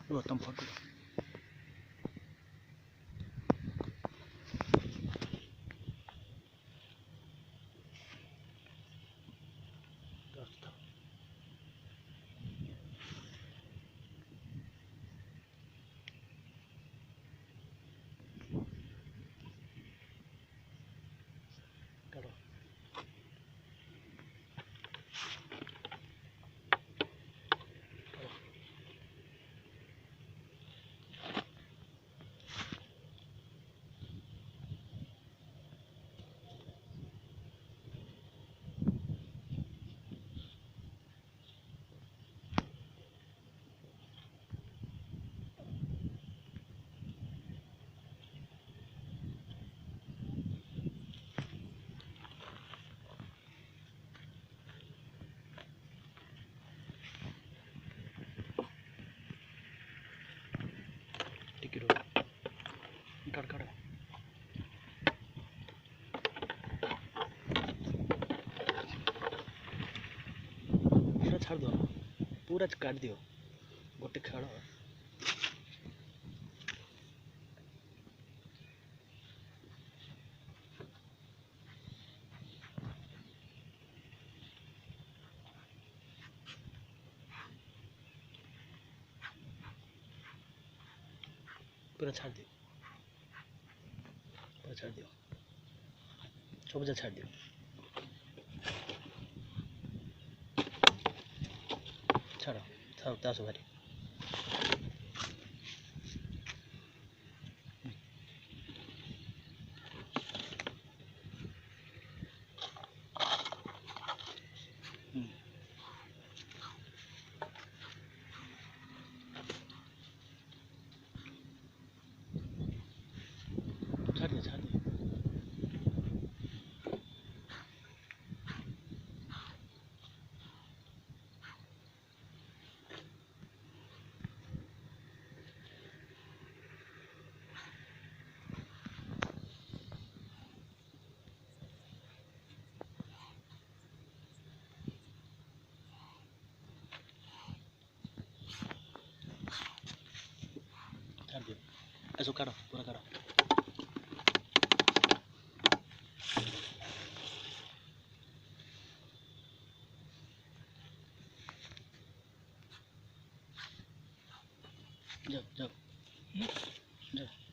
तुम फोटो करो। टिकट कर कर पूरा छाड़ दो, पूरा काट दियो गोटे खेल। पूरा छाड़ दियो, पूरा छाड़ दियो, सब छाड़ दियो। छाड़ो छाड़ो तासो भारी छाड़ दियो, छाड़ दियो। छाड़ दियो, ऐसो करो, पूरा करो। जाओ जाओ जाओ।